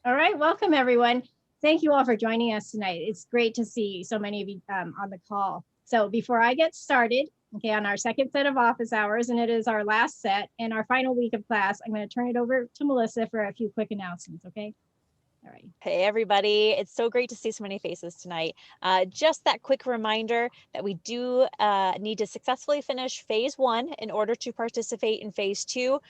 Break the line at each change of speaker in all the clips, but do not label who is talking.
All right, welcome everyone. Thank you all for joining us tonight. It's great to see so many of you on the call. So before I get started, okay, on our second set of office hours, and it is our last set and our final week of class, I'm going to turn it over to Melissa for a few quick announcements, okay? All right.
Hey, everybody. It's so great to see so many faces tonight. Just that quick reminder that we do need to successfully finish phase 1 in order to participate in phase 2.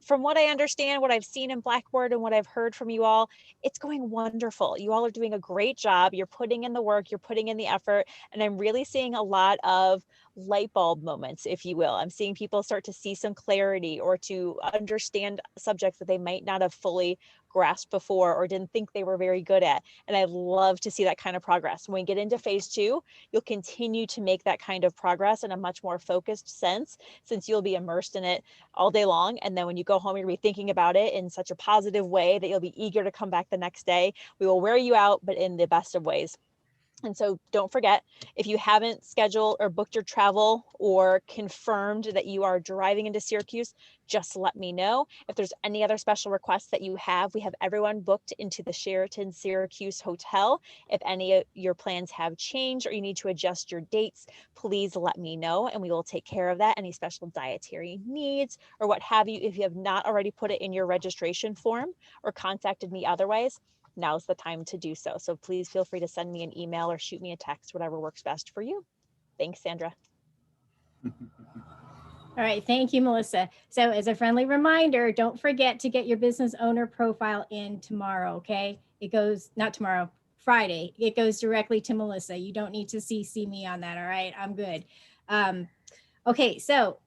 From what I understand, what I've seen in Blackboard and what I've heard from you all, it's going wonderful. You all are doing a great job. You're putting in the work, you're putting in the effort, and I'm really seeing a lot of light bulb moments, if you will. I'm seeing people start to see some clarity or to understand subjects that they might not have fully grasped before or didn't think they were very good at. And I love to see that kind of progress. When we get into phase 2, you'll continue to make that kind of progress in a much more focused sense, since you'll be immersed in it all day long. And then when you go home, you're gonna be thinking about it in such a positive way that you'll be eager to come back the next day. We will wear you out, but in the best of ways. And so don't forget, if you haven't scheduled or booked your travel or confirmed that you are driving into Syracuse, just let me know. If there's any other special requests that you have, we have everyone booked into the Sheraton Syracuse Hotel. If any of your plans have changed or you need to adjust your dates, please let me know and we will take care of that. Any special dietary needs or what have you, if you have not already put it in your registration form or contacted me otherwise, now's the time to do so. So please feel free to send me an email or shoot me a text, whatever works best for you. Thanks, Sandra.
All right, thank you, Melissa. So as a friendly reminder, don't forget to get your business owner profile in tomorrow, okay? It goes, not tomorrow, Friday. It goes directly to Melissa. You don't need to CC me on that, all right? I'm good. Okay, so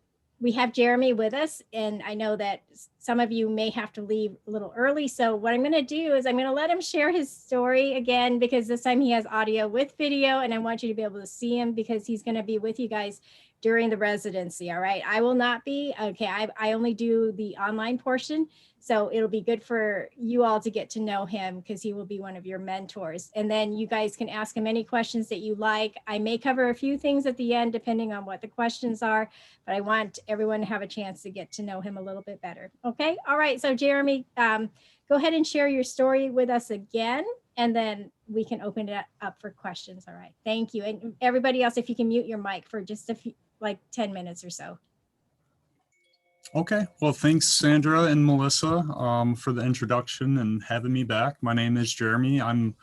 we have Jeremy with us, and I know that some of you may have to leave a little early. So what I'm going to do is I'm going to let him share his story again, because this time he has audio with video, and I want you to be able to see him because he's going to be with you guys during the residency. All right. I will not be. Okay. I only do the online portion. So it'll be good for you all to get to know him because he will be one of your mentors. And then you guys can ask him any questions that you like. I may cover a few things at the end, depending on what the questions are, but I want everyone to have a chance to get to know him a little bit better. Okay. All right. So Jeremy, go ahead and share your story with us again, and then we can open it up for questions. All right. Thank you. And everybody else, if you can mute your mic for just a few, like 10 minutes or so.
Okay, well, thanks, Sandra and Melissa, for the introduction and having me back. My name is Jeremy. I'm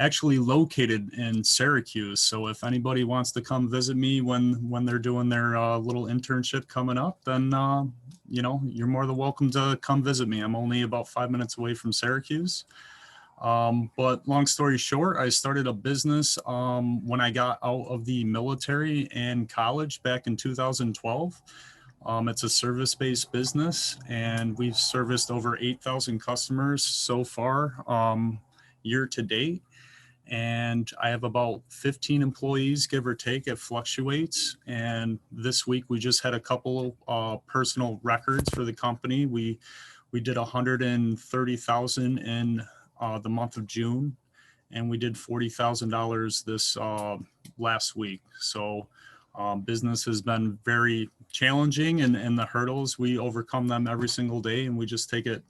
actually located in Syracuse, so if anybody wants to come visit me when they're doing their little internship coming up, then you know, you're more than welcome to come visit me. I'm only about 5 minutes away from Syracuse. But long story short, I started a business when I got out of the military and college back in 2012. It's a service-based business, and we've serviced over 8,000 customers so far year to date. And I have about 15 employees, give or take. It fluctuates. And this week we just had a couple personal records for the company. We did 130,000 in the month of June, and we did $40,000 this last week. So business has been very challenging, and the hurdles, we overcome them every single day, and we just take it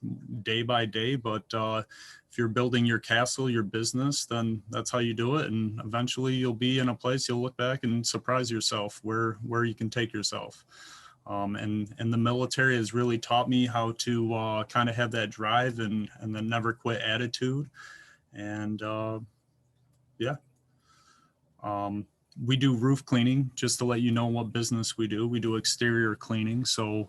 day by day. But if you're building your castle, your business, then that's how you do it. And eventually you'll be in a place you'll look back and surprise yourself where you can take yourself. And the military has really taught me how to kind of have that drive and the never quit attitude. And yeah. We do roof cleaning, just to let you know what business we do. We do exterior cleaning. So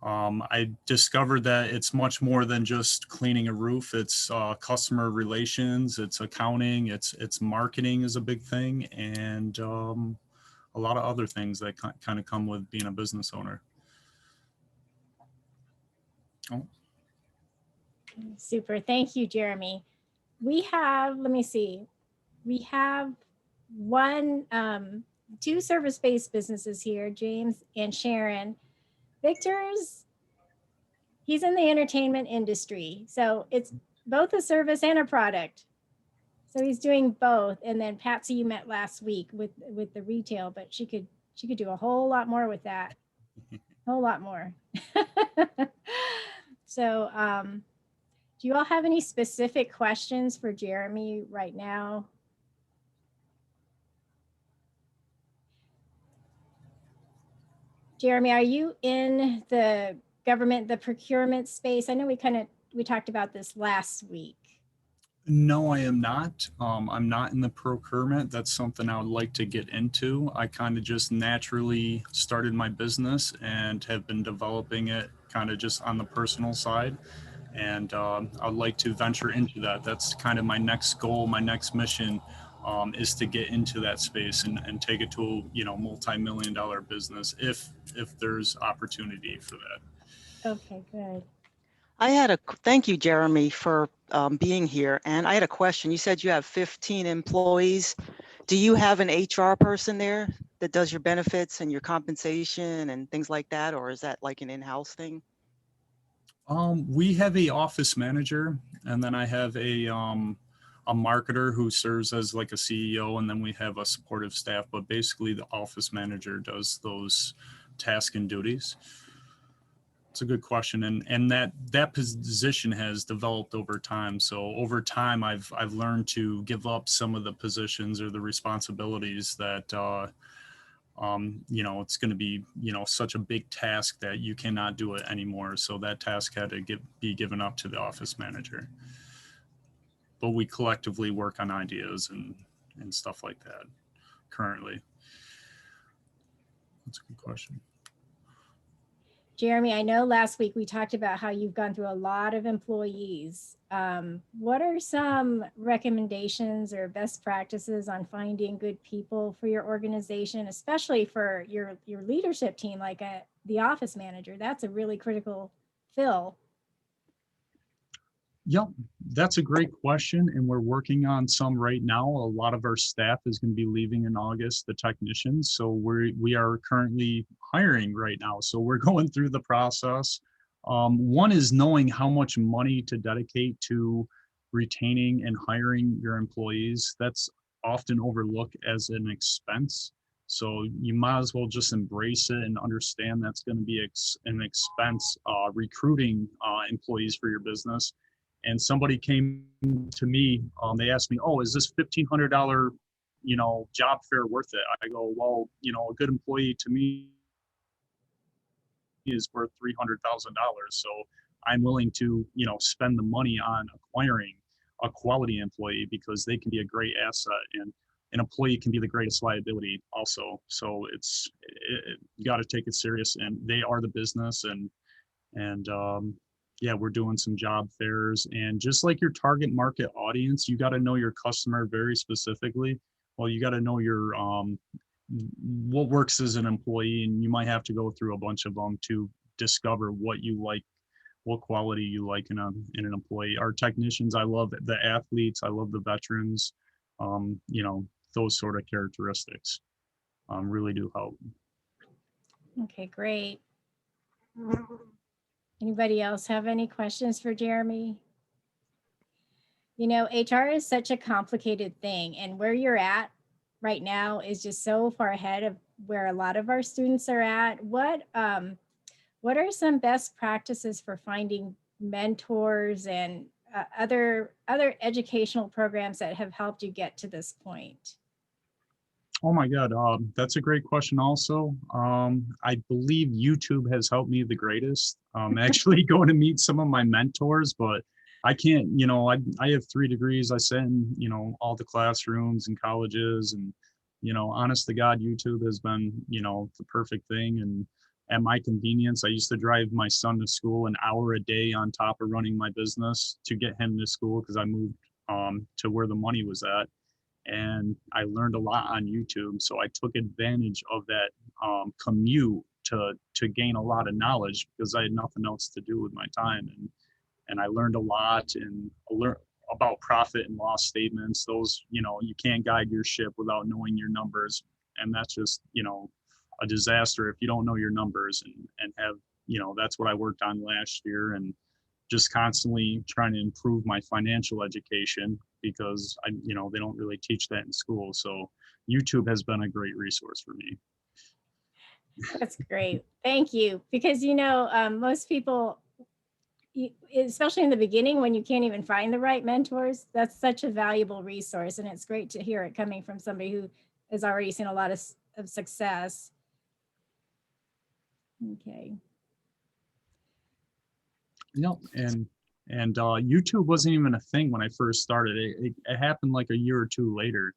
I discovered that it's much more than just cleaning a roof. It's customer relations, it's accounting, it's marketing is a big thing, and a lot of other things that kind of come with being a business owner. Oh.
Super. Thank you, Jeremy. We have, let me see, we have two service-based businesses here, James and Sharon. Victor's, he's in the entertainment industry. So it's both a service and a product. So he's doing both. And then Patsy, you met last week with the retail, but she could do a whole lot more with that. A whole lot more. So Do you all have any specific questions for Jeremy right now? Jeremy, are you in the government, the procurement space? I know we talked about this last week.
No, I am not. I'm not in the procurement. That's something I would like to get into. I kind of just naturally started my business and have been developing it kind of just on the personal side. And I'd like to venture into that. That's kind of my next goal, my next mission, is to get into that space and take it to a multi-million-dollar business if there's opportunity for that.
Okay, good.
Thank you, Jeremy, for being here. And I had a question. You said you have 15 employees. Do you have an HR person there that does your benefits and your compensation and things like that? Or is that like an in-house thing?
We have a office manager, and then I have a marketer who serves as like a CEO, and then we have a supportive staff. But basically, the office manager does those tasks and duties. It's a good question, and that position has developed over time. So over time, I've learned to give up some of the positions or the responsibilities that it's going to be such a big task that you cannot do it anymore. So that task had to be given up to the office manager. But we collectively work on ideas and stuff like that currently. That's a good question.
Jeremy, I know last week we talked about how you've gone through a lot of employees. What are some recommendations or best practices on finding good people for your organization, especially for your leadership team, like the office manager? That's a really critical fill.
Yep, that's a great question, and we're working on some right now. A lot of our staff is going to be leaving in August, the technicians, so we are currently hiring right now. So we're going through the process. One is knowing how much money to dedicate to retaining and hiring your employees. That's often overlooked as an expense. So you might as well just embrace it and understand that's going to be an expense recruiting employees for your business. And somebody came to me, they asked me, oh, is this $1,500, job fare worth it? I go, well, a good employee to me is worth $300,000. So I'm willing to, spend the money on acquiring a quality employee because they can be a great asset, and an employee can be the greatest liability also. So you got to take it serious, and they are the business, and yeah, we're doing some job fairs, and just like your target market audience, you got to know your customer very specifically. Well, you got to know your what works as an employee, and you might have to go through a bunch of them to discover what you like, what quality you like in an employee. Our technicians, I love the athletes, I love the veterans, those sort of characteristics really do help.
Okay, great. Anybody else have any questions for Jeremy? HR is such a complicated thing, and where you're at right now is just so far ahead of where a lot of our students are at. What are some best practices for finding mentors and other educational programs that have helped you get to this point?
Oh my God, that's a great question also. I believe YouTube has helped me the greatest. Actually going to meet some of my mentors, but I can't, I have 3 degrees. I sit in, all the classrooms and colleges, and, honest to God, YouTube has been, the perfect thing. And at my convenience, I used to drive my son to school an hour a day on top of running my business to get him to school because I moved to where the money was at. And I learned a lot on YouTube. So I took advantage of that commute to gain a lot of knowledge because I had nothing else to do with my time. And I learned a lot and about profit and loss statements. Those, you can't guide your ship without knowing your numbers. And that's just, a disaster if you don't know your numbers and have, that's what I worked on last year, and just constantly trying to improve my financial education because they don't really teach that in school. So YouTube has been a great resource for me.
That's great. Thank you. Because, most people, especially in the beginning when you can't even find the right mentors, that's such a valuable resource. And it's great to hear it coming from somebody who has already seen a lot of success. Okay.
Yep. And YouTube wasn't even a thing when I first started. It happened like a year or two later.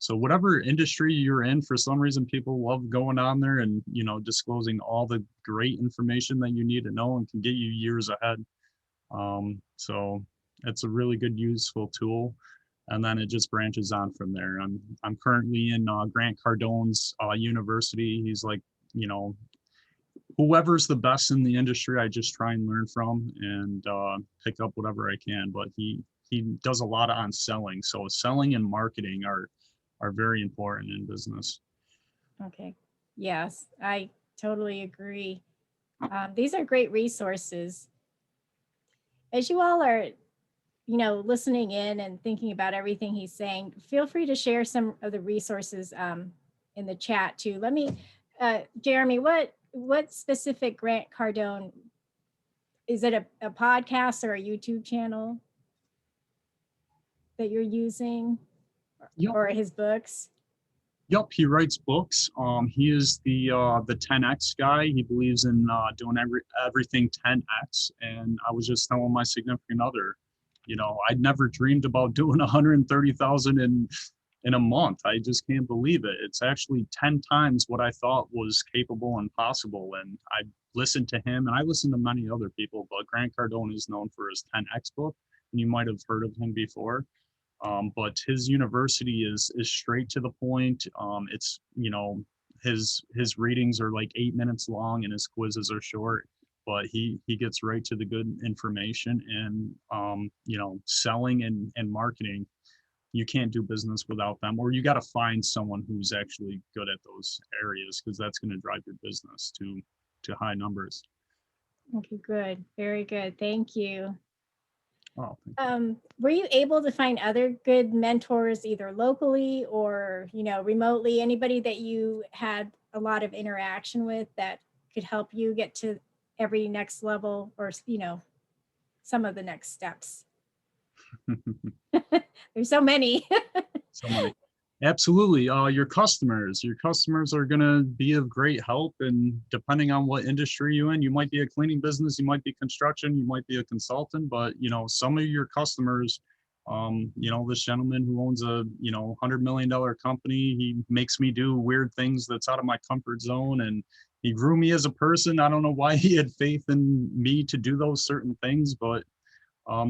So whatever industry you're in, for some reason, people love going on there and, you know, disclosing all the great information that you need to know and can get you years ahead. So it's a really good, useful tool. And then it just branches on from there. I'm currently in Grant Cardone's university. He's like, you know, whoever's the best in the industry, I just try and learn from and pick up whatever I can. But he does a lot on selling. So selling and marketing are very important in business.
Okay. Yes, I totally agree. These are great resources. As you all are, you know, listening in and thinking about everything he's saying, feel free to share some of the resources in the chat too. Let me, Jeremy, what specific Grant Cardone, is it a podcast or a YouTube channel that you're using,
Yep.
or his books?
Yep, he writes books. He is the 10x guy. He believes in doing everything 10x. And I was just telling my significant other, you know, I'd never dreamed about doing 130,000 in a month. I just can't believe it. It's actually 10 times what I thought was capable and possible. And I listened to him, and I listened to many other people, but Grant Cardone is known for his 10x book, and you might have heard of him before. But his university is straight to the point. It's, you know, his readings are like 8 minutes long and his quizzes are short, but he gets right to the good information. And you know, selling and marketing, you can't do business without them, or you got to find someone who's actually good at those areas, because that's going to drive your business to high numbers.
Okay, good. Very good. Thank you.
Oh,
Were you able to find other good mentors, either locally or, you know, remotely? Anybody that you had a lot of interaction with that could help you get to every next level, or, you know, some of the next steps? There's so many.
so many. Absolutely. Your customers are going to be of great help. And depending on what industry you're in, you might be a cleaning business, you might be construction, you might be a consultant, but, you know, some of your customers, you know, this gentleman who owns a, you know, $100 million company, he makes me do weird things that's out of my comfort zone. And he grew me as a person. I don't know why he had faith in me to do those certain things, but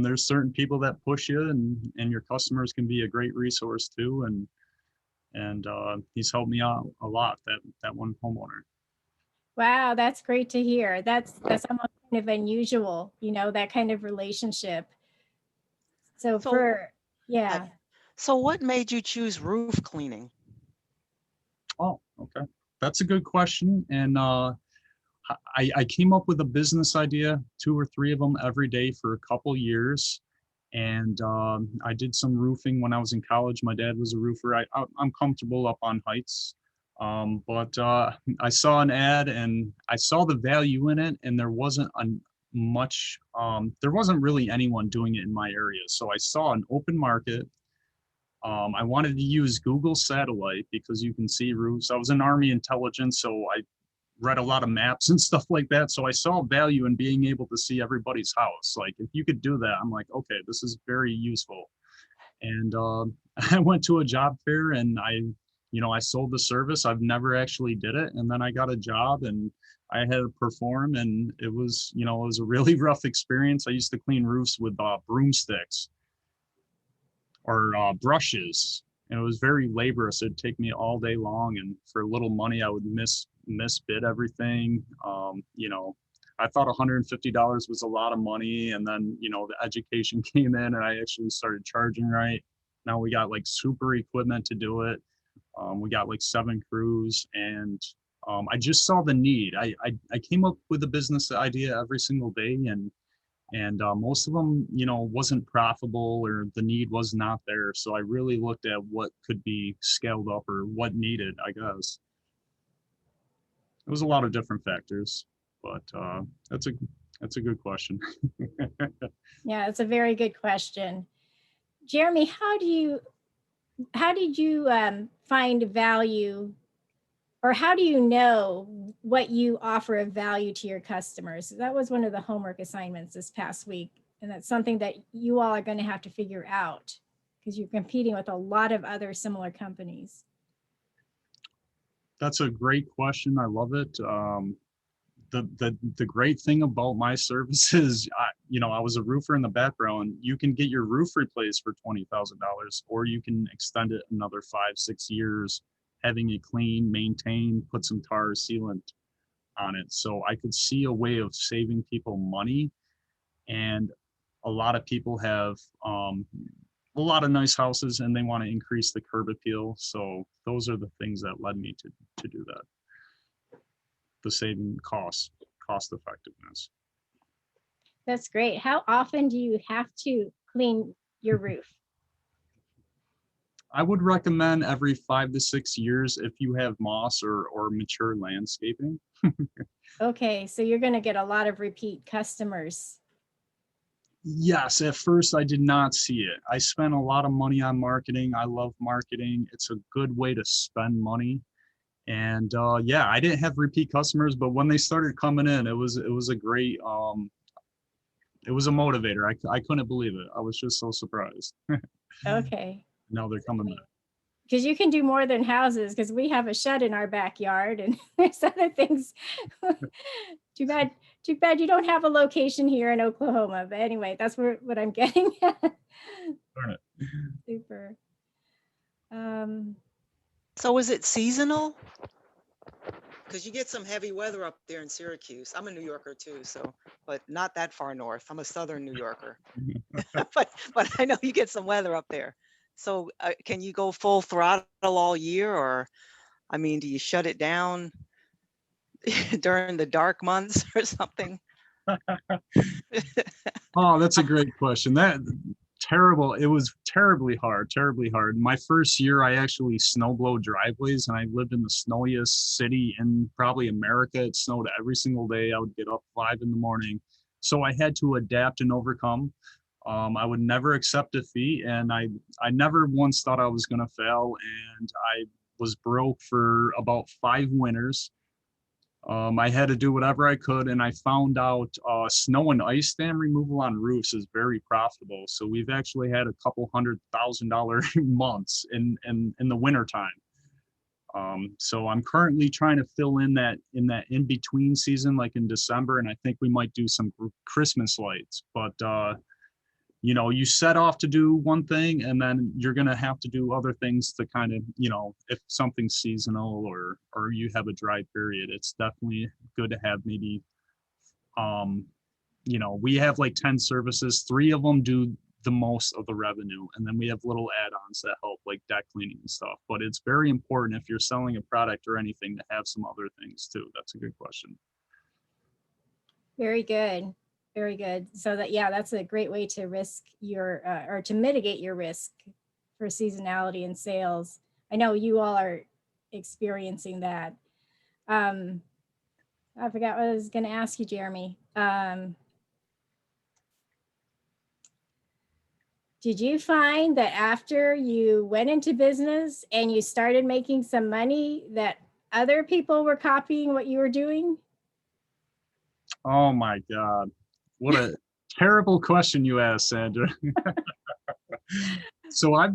there's certain people that push you, and your customers can be a great resource too. And he's helped me out a lot, that one homeowner.
Wow, that's great to hear. That's almost kind of unusual, you know, that kind of relationship. So yeah.
So what made you choose roof cleaning?
Oh, okay. That's a good question. And I came up with a business idea, 2 or 3 of them every day for a couple years. And I did some roofing when I was in college. My dad was a roofer. I'm comfortable up on heights. But I saw an ad and I saw the value in it, and there wasn't there wasn't really anyone doing it in my area. So I saw an open market. I wanted to use Google Satellite because you can see roofs. I was in Army intelligence, so I read a lot of maps and stuff like that. So I saw value in being able to see everybody's house. Like, if you could do that, I'm like, okay, this is very useful. And I went to a job fair and I sold the service. I've never actually did it. And then I got a job and I had to perform, and it was a really rough experience. I used to clean roofs with broomsticks or brushes, and it was very laborious. It'd take me all day long, and for little money, I would misbid everything. I thought $150 was a lot of money, and then the education came in, and I actually started charging right. Now we got like super equipment to do it. We got like 7 crews, and I just saw the need. I came up with a business idea every single day, and most of them, wasn't profitable, or the need was not there. So I really looked at what could be scaled up or what needed, I guess. It was a lot of different factors, but that's a That's a good question.
Yeah, it's a very good question. Jeremy, how did you find value, or how do you know what you offer of value to your customers? That was one of the homework assignments this past week. And that's something that you all are going to have to figure out because you're competing with a lot of other similar companies.
That's a great question. I love it. The great thing about my service is, I was a roofer in the background. You can get your roof replaced for $20,000, or you can extend it another 5-6 years, having it clean, maintained, put some tar sealant on it. So I could see a way of saving people money, and a lot of people have a lot of nice houses and they want to increase the curb appeal. So those are the things that led me to do that. The saving cost effectiveness.
That's great. How often do you have to clean your roof?
I would recommend every 5 to 6 years if you have moss or mature landscaping.
Okay, so you're going to get a lot of repeat customers.
Yes, at first I did not see it. I spent a lot of money on marketing. I love marketing. It's a good way to spend money. And yeah, I didn't have repeat customers, but when they started coming in, it was a great it was a motivator. I couldn't believe it. I was just so surprised.
Okay.
Now they're coming back.
Because you can do more than houses, because we have a shed in our backyard and there's other things. Too bad you don't have a location here in Oklahoma. But anyway, that's what I'm getting at.
Darn it.
Super.
So is it seasonal? Because you get some heavy weather up there in Syracuse. I'm a New Yorker too, so, but not that far north. I'm a Southern New Yorker. but I know you get some weather up there. So can you go full throttle all year, or, I mean, do you shut it down during the dark months or something?
Oh, that's a great question. It was terribly hard. My first year, I actually snowblowed driveways, and I lived in the snowiest city in probably America. It snowed every single day. I would get up 5 in the morning. So I had to adapt and overcome. I would never accept defeat, and I never once thought I was going to fail, and I was broke for about 5 winters. I had to do whatever I could, and I found out snow and ice dam removal on roofs is very profitable. So we've actually had a couple $100,000 months in the winter time. So I'm currently trying to fill in that in between season, like in December, and I think we might do some Christmas lights. But you set off to do one thing, and then you're going to have to do other things to kind of, if something's seasonal or you have a dry period, it's definitely good to have maybe, we have like 10 services, 3 of them do the most of the revenue. And then we have little add-ons that help, like deck cleaning and stuff. But it's very important if you're selling a product or anything to have some other things too. That's a good question.
Very good. Very good. So that's a great way to risk your, or to mitigate your risk for seasonality and sales. I know you all are experiencing that. I forgot what I was going to ask you, Jeremy. Did you find that after you went into business and you started making some money that other people were copying what you were doing?
Oh my God. What a terrible question you asked, Sandra. So I've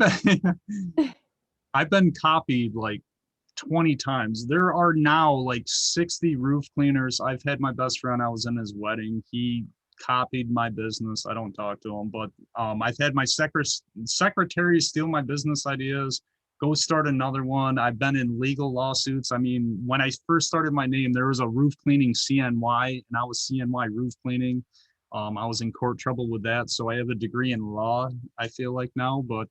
been copied like 20 times. There are now like 60 roof cleaners. I've had my best friend, I was in his wedding. He copied my business. I don't talk to him, but I've had my secretary steal my business ideas, go start another one. I've been in legal lawsuits. I mean, when I first started my name, there was a roof cleaning CNY, and I was CNY roof cleaning. I was in court trouble with that. So I have a degree in law, I feel like now, but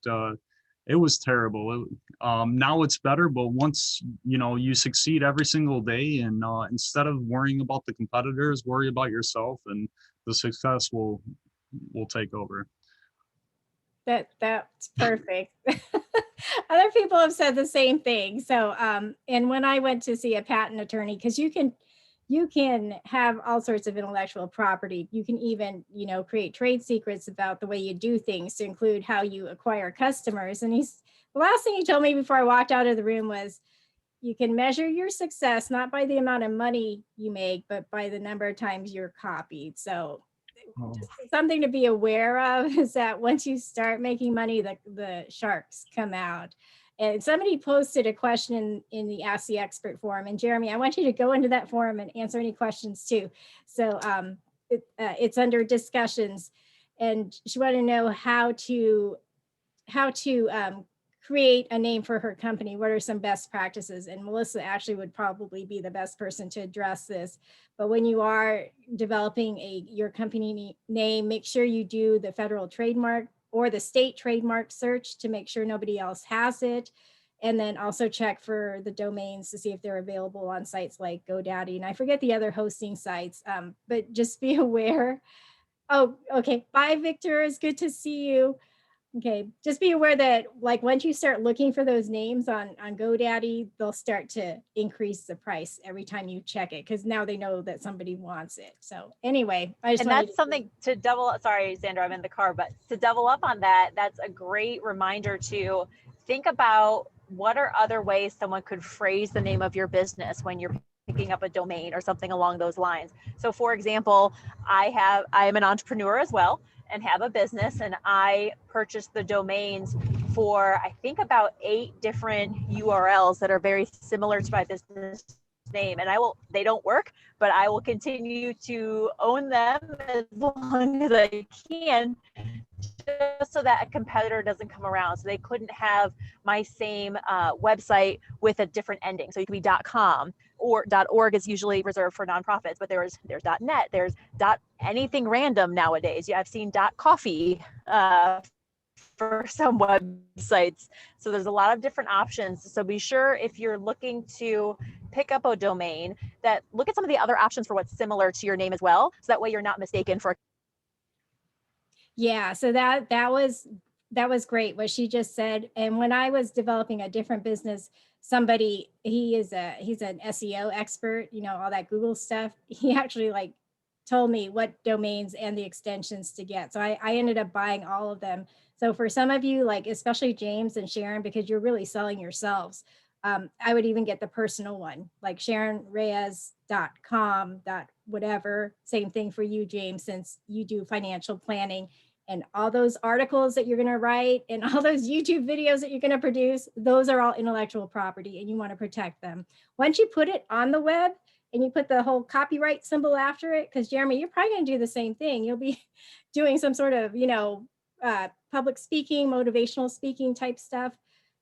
it was terrible. Now it's better, but once, you succeed every single day, and instead of worrying about the competitors, worry about yourself, and the success will take over.
That's perfect. Other people have said the same thing. So, and when I went to see a patent attorney, because you can you can have all sorts of intellectual property. You can even, create trade secrets about the way you do things to include how you acquire customers. And the last thing he told me before I walked out of the room was, you can measure your success not by the amount of money you make, but by the number of times you're copied. So
Oh,
just something to be aware of is that once you start making money, the sharks come out. And somebody posted a question in the Ask the Expert forum. And Jeremy, I want you to go into that forum and answer any questions too. So it's under discussions. And she wanted to know how to create a name for her company. What are some best practices? And Melissa actually would probably be the best person to address this. But when you are developing your company name, make sure you do the federal trademark or the state trademark search to make sure nobody else has it. And then also check for the domains to see if they're available on sites like GoDaddy. And I forget the other hosting sites, but just be aware. Oh, okay. Bye, Victor. It's good to see you. Okay, just be aware that like once you start looking for those names on GoDaddy, they'll start to increase the price every time you check it because now they know that somebody wants it. So anyway, I just
And
wanted
that's something to sorry, Sandra, I'm in the car, but to double up on that, that's a great reminder to think about what are other ways someone could phrase the name of your business when you're picking up a domain or something along those lines. So for example, I am an entrepreneur as well and have a business, and I purchased the domains for I think about 8 different URLs that are very similar to my business name, and they don't work, but I will continue to own them as long as I can, just so that a competitor doesn't come around. So they couldn't have my same website with a different ending. So you could be .com, or .org is usually reserved for nonprofits, but there's .net, there's anything random nowadays. I've seen .coffee for some websites. So there's a lot of different options. So be sure if you're looking to pick up a domain that look at some of the other options for what's similar to your name as well. So that way you're not mistaken for.
Yeah, so that was great what she just said. And when I was developing a different business, he's an SEO expert, all that Google stuff. He actually like told me what domains and the extensions to get. So I ended up buying all of them. So for some of you, like especially James and Sharon, because you're really selling yourselves, I would even get the personal one, like SharonReyes.com, whatever. Same thing for you, James, since you do financial planning. And all those articles that you're going to write and all those YouTube videos that you're going to produce, those are all intellectual property and you want to protect them. Once you put it on the web and you put the whole copyright symbol after it, because Jeremy, you're probably going to do the same thing. You'll be doing some sort of, public speaking, motivational speaking type stuff.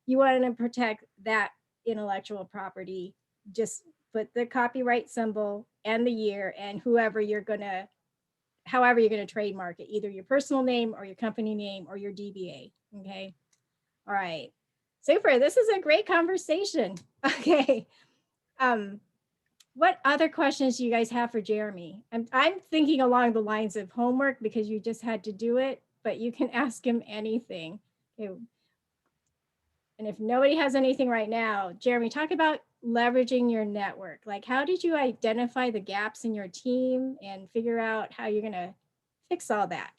You want to protect that intellectual property. Just put the copyright symbol and the year and however you're going to trademark it, either your personal name or your company name or your DBA. Okay. All right. Super. This is a great conversation. Okay. What other questions do you guys have for Jeremy? I'm thinking along the lines of homework because you just had to do it, but you can ask him anything. Okay. And if nobody has anything right now, Jeremy, talk about leveraging your network. Like, how did you identify the gaps in your team and figure out how you're going to fix all that?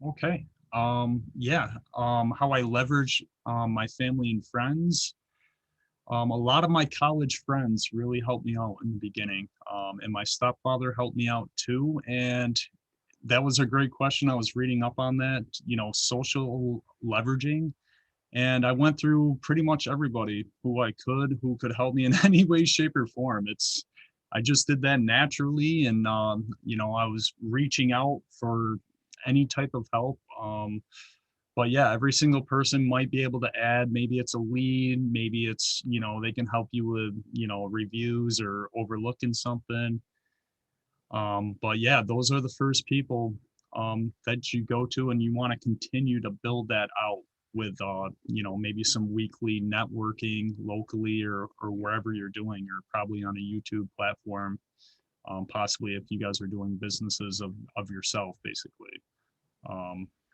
okay. How I leverage my family and friends. A lot of my college friends really helped me out in the beginning, and my stepfather helped me out too. And that was a great question. I was reading up on that, social leveraging. And I went through pretty much everybody who could help me in any way, shape, or form. I just did that naturally. And, I was reaching out for any type of help. But yeah, every single person might be able to add, maybe it's a lead, maybe it's, they can help you with, reviews or overlooking something. But yeah, those are the first people that you go to, and you want to continue to build that out with maybe some weekly networking locally or wherever you're doing, or probably on a YouTube platform, possibly if you guys are doing businesses of yourself, basically.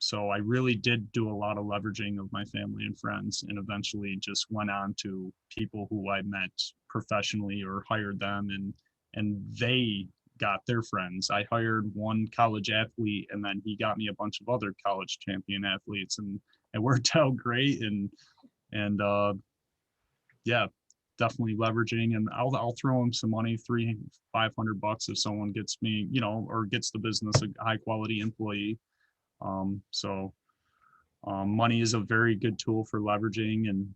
So I really did do a lot of leveraging of my family and friends, and eventually just went on to people who I met professionally or hired them, and they got their friends. I hired one college athlete, and then he got me a bunch of other college champion athletes, and it worked out great. And yeah, definitely leveraging. And I'll throw him some money, $300-500 if someone gets me, or gets the business a high quality employee. Money is a very good tool for leveraging, and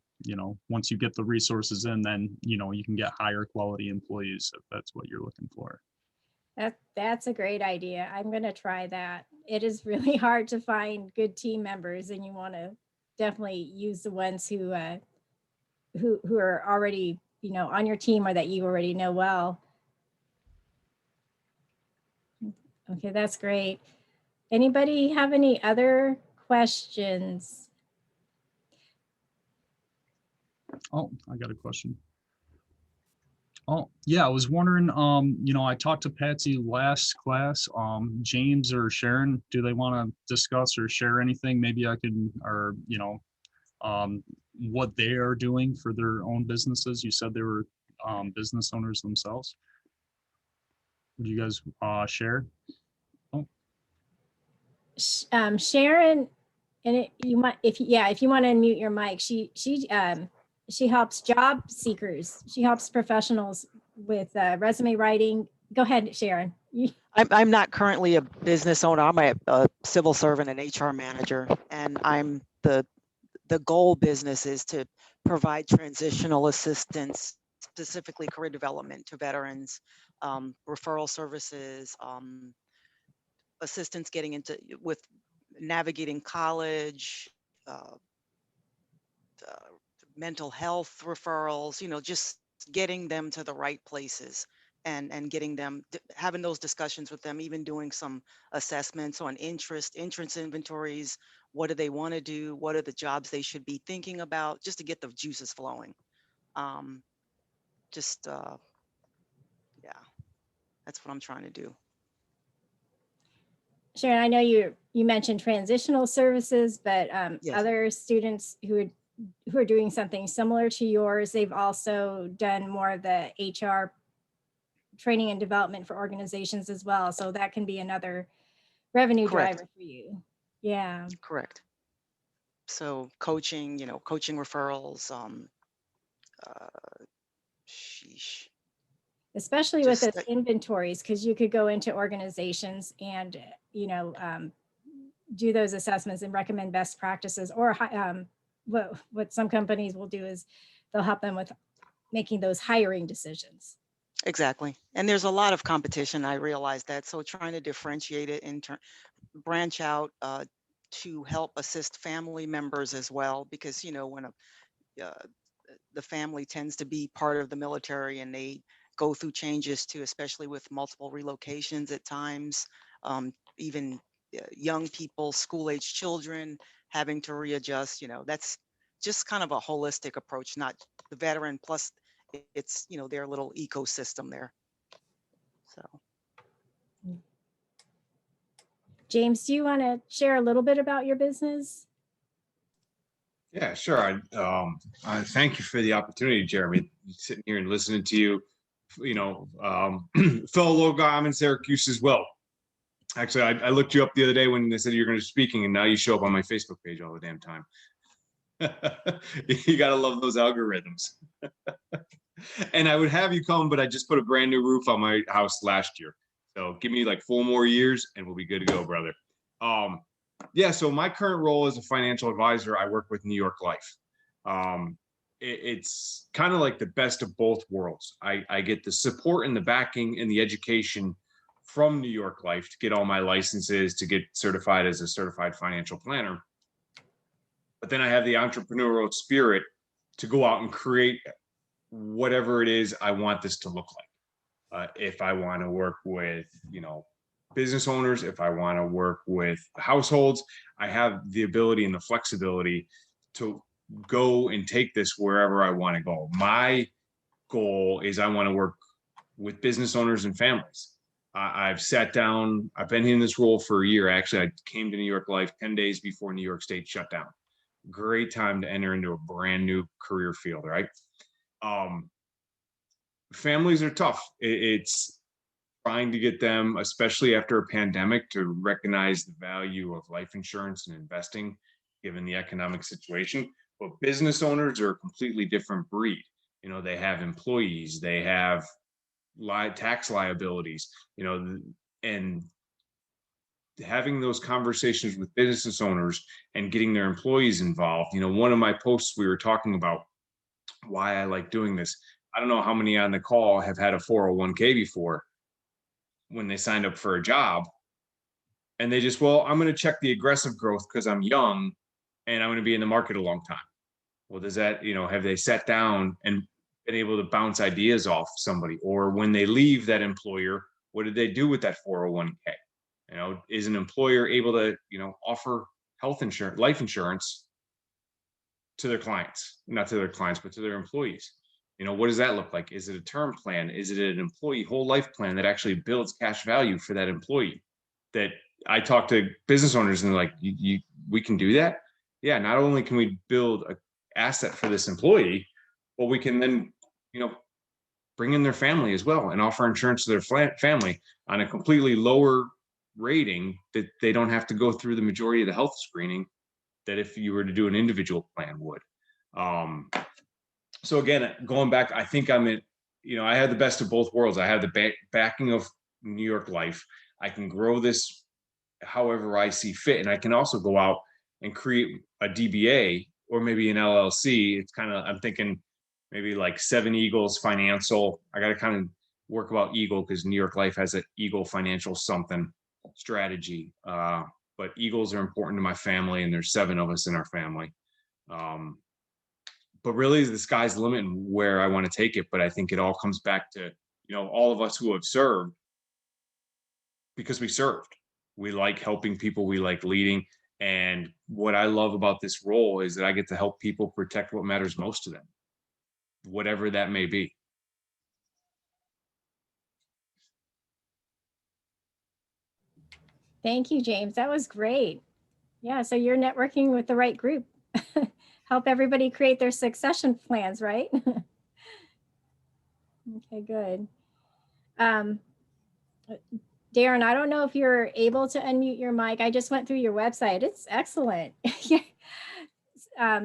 once you get the resources in, then you can get higher quality employees if that's what you're looking for.
That's a great idea. I'm going to try that. It is really hard to find good team members, and you want to definitely use the ones who are already, on your team or that you already know well. Okay, that's great. Anybody have any other questions?
Oh, I got a question. Oh, yeah, I was wondering, I talked to Patsy last class. James or Sharon, do they want to discuss or share anything? Maybe I can, or, what they are doing for their own businesses. You said they were business owners themselves. Would you guys share? Oh.
Sharon, and you might, if you want to unmute your mic, she helps job seekers. She helps professionals with resume writing. Go ahead, Sharon.
I'm not currently a business owner. I'm a civil servant and HR manager, and I'm the goal business is to provide transitional assistance, specifically career development to veterans, referral services, assistance getting into with navigating college, uh, mental health referrals, just getting them to the right places and getting them, having those discussions with them, even doing some assessments on entrance inventories. What do they want to do? What are the jobs they should be thinking about, just to get the juices flowing? Yeah, that's what I'm trying to do.
Sharon, I know you mentioned transitional services, but
Yes.
other students who are doing something similar to yours, they've also done more of the HR training and development for organizations as well. So that can be another revenue
Correct.
driver for you. Yeah.
Correct. So coaching, coaching referrals, sheesh.
Especially with
Just
those inventories, because you could go into organizations and, do those assessments and recommend best practices, or what some companies will do is they'll help them with making those hiring decisions.
exactly. And there's a lot of competition. I realize that. So trying to differentiate it and branch out to help assist family members as well, because, when the family tends to be part of the military and they go through changes too, especially with multiple relocations at times, even young people, school-age children having to readjust, that's just kind of a holistic approach, not the veteran plus it's, their little ecosystem there. So.
James, do you want to share a little bit about your business?
Yeah, sure. I thank you for the opportunity, Jeremy, sitting here and listening to you, fellow local guy. I'm in Syracuse as well. Actually, I looked you up the other day when they said you're going to be speaking, and now you show up on my Facebook page all the damn time. You got to love those algorithms. And I would have you come, but I just put a brand new roof on my house last year. So give me like 4 more years and we'll be good to go, brother. Yeah, so my current role as a financial advisor, I work with New York Life. It's kind of like the best of both worlds. I get the support and the backing and the education from New York Life to get all my licenses, to get certified as a certified financial planner. But then I have the entrepreneurial spirit to go out and create whatever it is I want this to look like. If I want to work with, business owners, if I want to work with households, I have the ability and the flexibility to go and take this wherever I want to go. My goal is I want to work with business owners and families. I've sat down, I've been in this role for a year. Actually, I came to New York Life 10 days before New York State shut down. Great time to enter into a brand new career field, right? Families are tough. It's trying to get them, especially after a pandemic, to recognize the value of life insurance and investing, given the economic situation. But business owners are a completely different breed. They have employees, they have tax liabilities, and having those conversations with business owners and getting their employees involved. One of my posts, we were talking about why I like doing this. I don't know how many on the call have had a 401k before when they signed up for a job, and they just, well, I'm going to check the aggressive growth because I'm young and I'm going to be in the market a long time. Well, does that, have they sat down and been able to bounce ideas off somebody? Or when they leave that employer, what did they do with that 401k? Is an employer able to, offer health insurance, life insurance to their clients, not to their clients, but to their employees? What does that look like? Is it a term plan? Is it an employee whole life plan that actually builds cash value for that employee? That I talk to business owners and they're like, we can do that. Yeah. Not only can we build an asset for this employee, but we can then, bring in their family as well and offer insurance to their family on a completely lower rating that they don't have to go through the majority of the health screening that if you were to do an individual plan would. So again, going back, I think I had the best of both worlds. I have the backing of New York Life. I can grow this however I see fit. And I can also go out and create a DBA or maybe an LLC. It's kind of, I'm thinking maybe like Seven Eagles Financial. I got to kind of work about Eagle because New York Life has an Eagle Financial something strategy. But Eagles are important to my family, and there's 7 of us in our family. But really, the sky's the limit and where I want to take it. But I think it all comes back to, all of us who have served because we served. We like helping people. We like leading. And what I love about this role is that I get to help people protect what matters most to them, whatever that may be.
Thank you, James. That was great. Yeah, so you're networking with the right group. Help everybody create their succession plans, right? Okay, good. Darren, I don't know if you're able to unmute your mic. I just went through your website. It's excellent.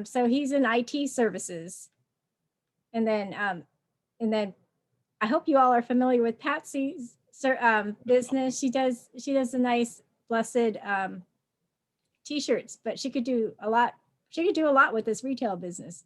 So he's in IT services. And then I hope you all are familiar with Patsy's business. She does a nice blessed t-shirts, but she could do a lot. She could do a lot with this retail business.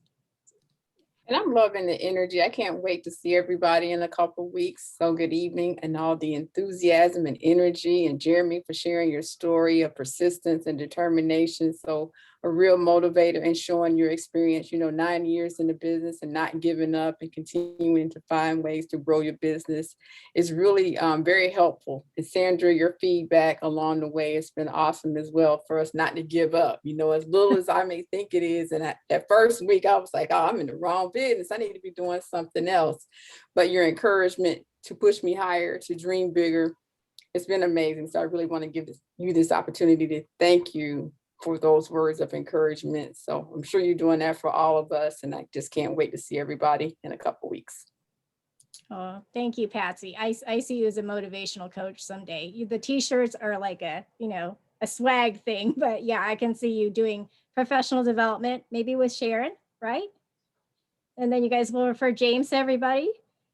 And I'm loving the energy. I can't wait to see everybody in a couple of weeks. So good evening, and all the enthusiasm and energy, and Jeremy for sharing your story of persistence and determination. So a real motivator and showing your experience, 9 years in the business and not giving up and continuing to find ways to grow your business is really very helpful. And Sandra, your feedback along the way has been awesome as well for us not to give up, as little as I may think it is. And that first week I was like, oh, I'm in the wrong business. I need to be doing something else. But your encouragement to push me higher, to dream bigger, it's been amazing. So I really want to give you this opportunity to thank you for those words of encouragement. So I'm sure you're doing that for all of us. And I just can't wait to see everybody in a couple of weeks.
Oh, thank you, Patsy. I see you as a motivational coach someday. The t-shirts are like a swag thing, but yeah, I can see you doing professional development, maybe with Sharon, right? And then you guys will refer James to everybody,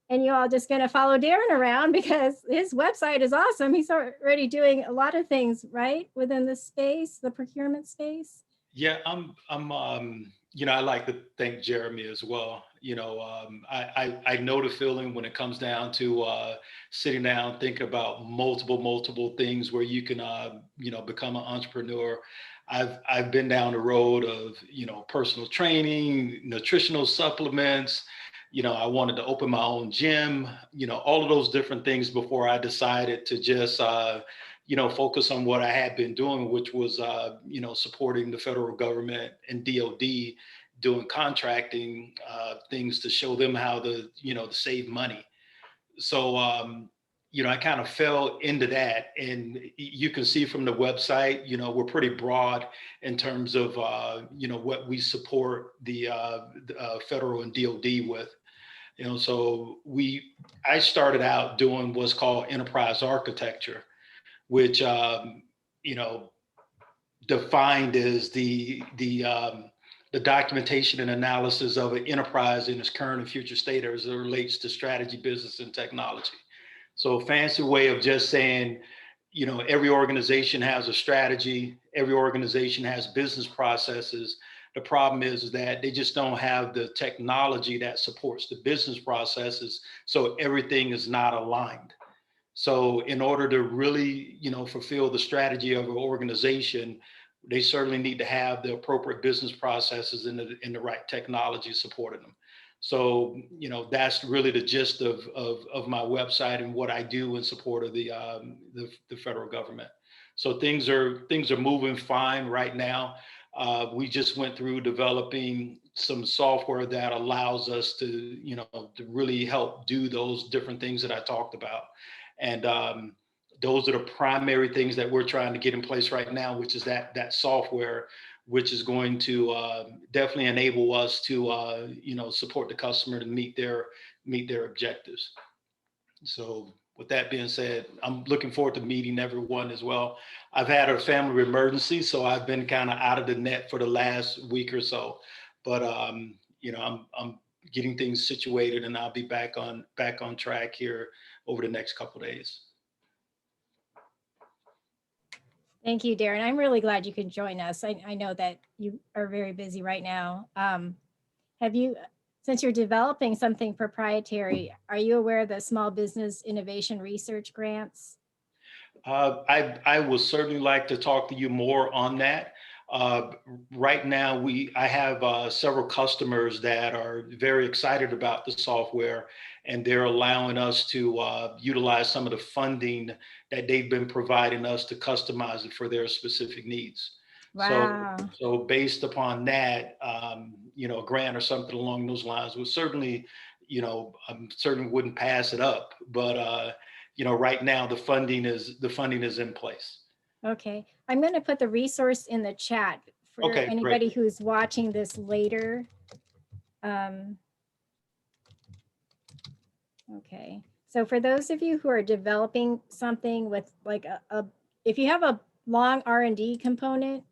and you all just gonna follow Darren around because his website is awesome. He's already doing a lot of things, right, within the space, the procurement space.
Yeah, I like to thank Jeremy as well. I know the feeling when it comes down to sitting down, thinking about multiple things where you can, become an entrepreneur. I've been down the road of, personal training, nutritional supplements. I wanted to open my own gym, all of those different things before I decided to just, focus on what I had been doing, which was, supporting the federal government and DOD, doing contracting things to show them how to, to save money. So, I kind of fell into that, and you can see from the website, we're pretty broad in terms of, what we support the federal and DoD with. So I started out doing what's called enterprise architecture, which, defined as the documentation and analysis of an enterprise in its current and future state as it relates to strategy, business, and technology. So a fancy way of just saying, every organization has a strategy, every organization has business processes. The problem is that they just don't have the technology that supports the business processes. So everything is not aligned. So in order to really, fulfill the strategy of an organization, they certainly need to have the appropriate business processes and the right technology supporting them. So, that's really the gist of my website and what I do in support of the federal government. So things are moving fine right now. We just went through developing some software that allows us to, to really help do those different things that I talked about. And those are the primary things that we're trying to get in place right now, which is that software, which is going to definitely enable us to, support the customer to meet their objectives. So with that being said, I'm looking forward to meeting everyone as well. I've had a family emergency, so I've been kind of out of the net for the last week or so, but I'm getting things situated, and I'll be back on track here over the next couple of days.
Thank you, Darren. I'm really glad you could join us. I know that you are very busy right now. Since you're developing something proprietary, are you aware of the Small Business Innovation Research Grants?
I would certainly like to talk to you more on that. Right now, I have several customers that are very excited about the software, and they're allowing us to utilize some of the funding that they've been providing us to customize it for their specific needs.
Wow.
So based upon that, a grant or something along those lines would certainly, I certainly wouldn't pass it up. But right now the funding is in place.
Okay, I'm going to put the resource in the chat for anybody who's watching this later. Okay, so for those of you who are developing something with like if you have a long R&D component,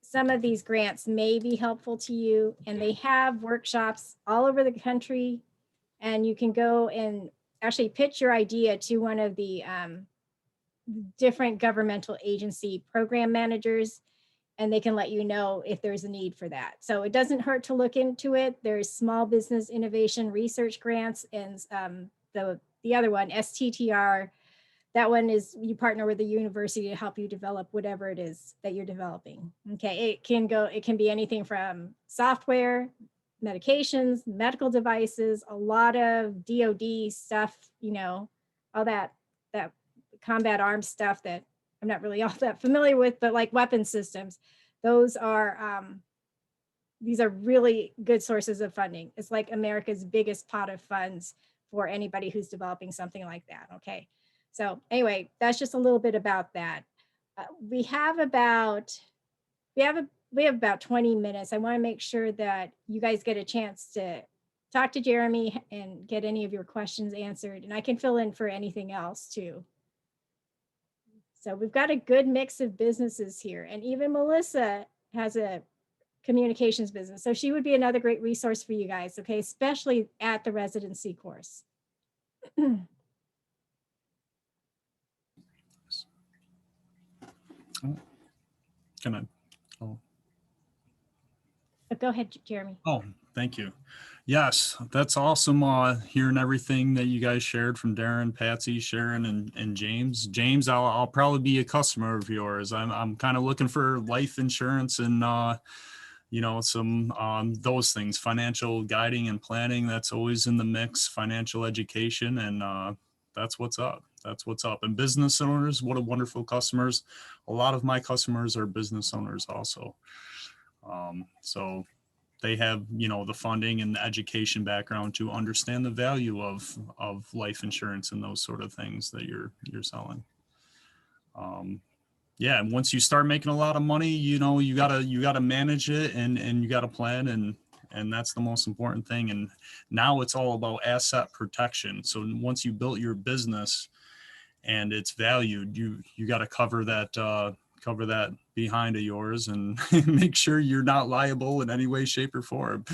some of these grants may be helpful to you, and they have workshops all over the country, and you can go and actually pitch your idea to one of the different governmental agency program managers, and they can let you know if there's a need for that. So it doesn't hurt to look into it. There's Small Business Innovation Research Grants, and the other one, STTR, that one is you partner with the university to help you develop whatever it is that you're developing. Okay, it can be anything from software, medications, medical devices, a lot of DoD stuff, all that combat arms stuff that I'm not really all that familiar with, but like weapon systems, these are really good sources of funding. It's like America's biggest pot of funds for anybody who's developing something like that. Okay, so anyway, that's just a little bit about that. We have about 20 minutes. I want to make sure that you guys get a chance to talk to Jeremy and get any of your questions answered, and I can fill in for anything else too. So we've got a good mix of businesses here, and even Melissa has a communications business. So she would be another great resource for you guys, okay, especially at the residency course. Go ahead, Jeremy.
Oh, thank you. Yes, that's awesome. Hearing everything that you guys shared from Darren, Patsy, Sharon, and James. James, I'll probably be a customer of yours. I'm kind of looking for life insurance and some those things, financial guiding and planning. That's always in the mix. Financial education, and that's what's up. That's what's up. And business owners, what a wonderful customers. A lot of my customers are business owners also. So they have, the funding and the education background to understand the value of life insurance and those sort of things that you're selling. Yeah, and once you start making a lot of money, you gotta manage it, and you gotta plan, and that's the most important thing. And now it's all about asset protection. So once you built your business and it's valued, you got to cover that behind of yours, and make sure you're not liable in any way, shape, or form.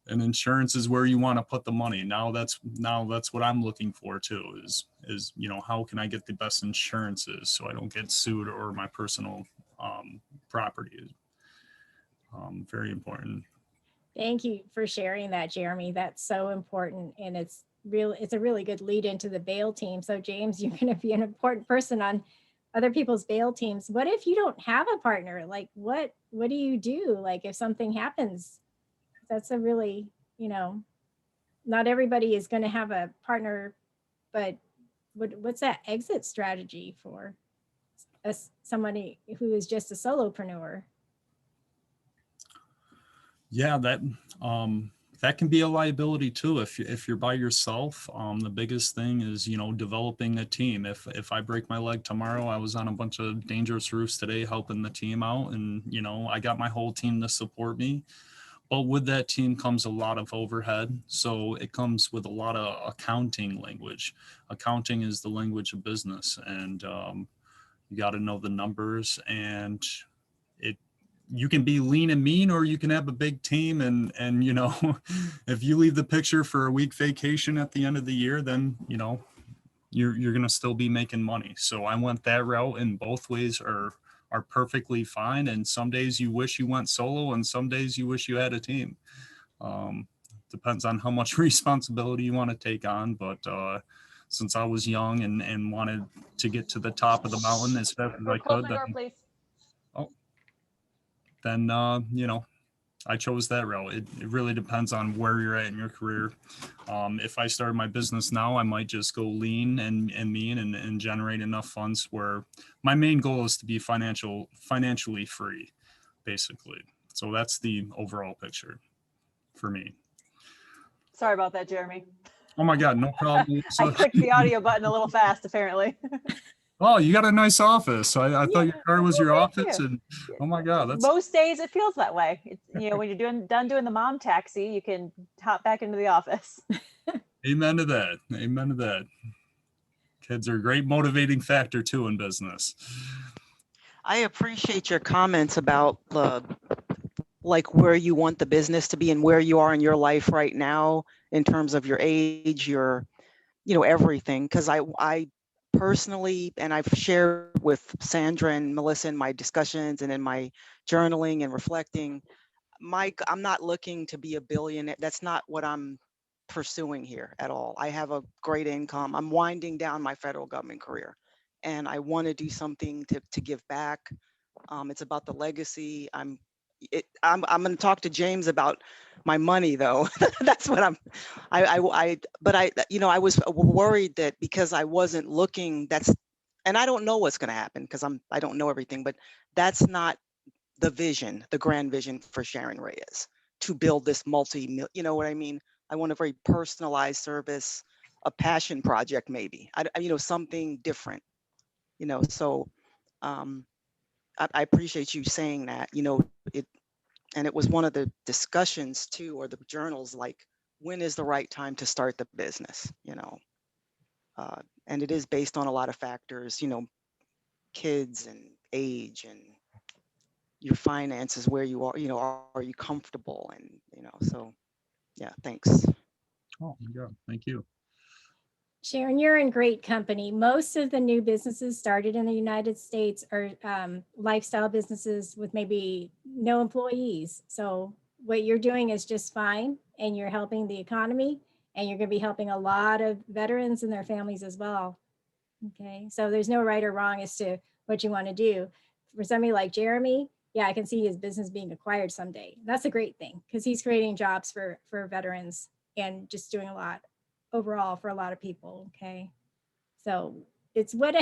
And insurance is where you want to put the money. Now that's what I'm looking for too, is how can I get the best insurances so I don't get sued, or my personal property is very important.
Thank you for sharing that, Jeremy. That's so important. And it's a really good lead into the bail team. So James, you're going to be an important person on other people's bail teams. What if you don't have a partner? Like what do you do? Like if something happens? That's a really, not everybody is going to have a partner, but what's that exit strategy for somebody who is just a solopreneur?
Yeah, that can be a liability too. If you're by yourself, the biggest thing is, developing a team. If I break my leg tomorrow, I was on a bunch of dangerous roofs today helping the team out, and, I got my whole team to support me. But with that team comes a lot of overhead. So it comes with a lot of accounting language. Accounting is the language of business, and you got to know the numbers, and you can be lean and mean, or you can have a big team, and if you leave the picture for a week vacation at the end of the year, then you're going to still be making money. So I went that route, and both ways are perfectly fine. And some days you wish you went solo, and some days you wish you had a team. Depends on how much responsibility you want to take on. But since I was young and wanted to get to the top of the mountain as fast as I could, then I chose that route. It really depends on where you're at in your career. If I started my business now, I might just go lean and mean and generate enough funds where my main goal is to be financially free, basically. So that's the overall picture for me.
Sorry about that, Jeremy.
Oh my God, no problem.
I clicked the audio button a little fast, apparently.
Oh, you got a nice office. I thought your car was your office,
you.
and oh my God, that's
most days it feels that way. It's, when you're done doing the mom taxi, you can hop back into the office.
Amen to that. Amen to that. Kids are a great motivating factor too in business.
I appreciate your comments about like where you want the business to be and where you are in your life right now in terms of your age, your, everything. Because I personally, and I've shared with Sandra and Melissa in my discussions and in my journaling and reflecting, I'm not looking to be a billionaire. That's not what I'm pursuing here at all. I have a great income. I'm winding down my federal government career, and I want to do something to give back. It's about the legacy. I'm going to talk to James about my money though. That's what I was worried that because I wasn't looking, and I don't know what's going to happen because I don't know everything, but that's not the vision, the grand vision for Sharon Reyes, to build this you know what I mean? I want a very personalized service, a passion project, maybe, something different, so I appreciate you saying that, and it was one of the discussions too, or the journals, like, when is the right time to start the business, and it is based on a lot of factors, kids and age and your finances, where you are, are you comfortable? And, so yeah, thanks.
Oh my God, thank you.
Sharon, you're in great company. Most of the new businesses started in the United States are lifestyle businesses with maybe no employees. So what you're doing is just fine, and you're helping the economy, and you're going to be helping a lot of veterans and their families as well. Okay, so there's no right or wrong as to what you want to do. For somebody like Jeremy, yeah, I can see his business being acquired someday. That's a great thing because he's creating jobs for veterans and just doing a lot overall for a lot of people. Okay, so it's what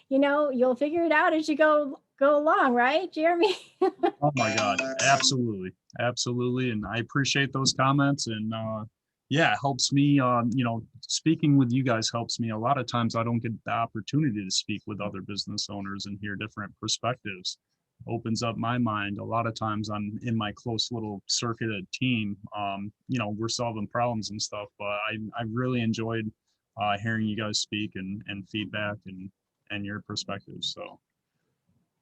you'll figure it out as you go along, right, Jeremy?
Oh my God, absolutely, Absolutely. And I appreciate those comments. And yeah, it helps me, speaking with you guys helps me. A lot of times I don't get the opportunity to speak with other business owners and hear different perspectives. Opens up my mind. A lot of times I'm in my close little circuited team. We're solving problems and stuff, but I really enjoyed hearing you guys speak and feedback and your perspectives. So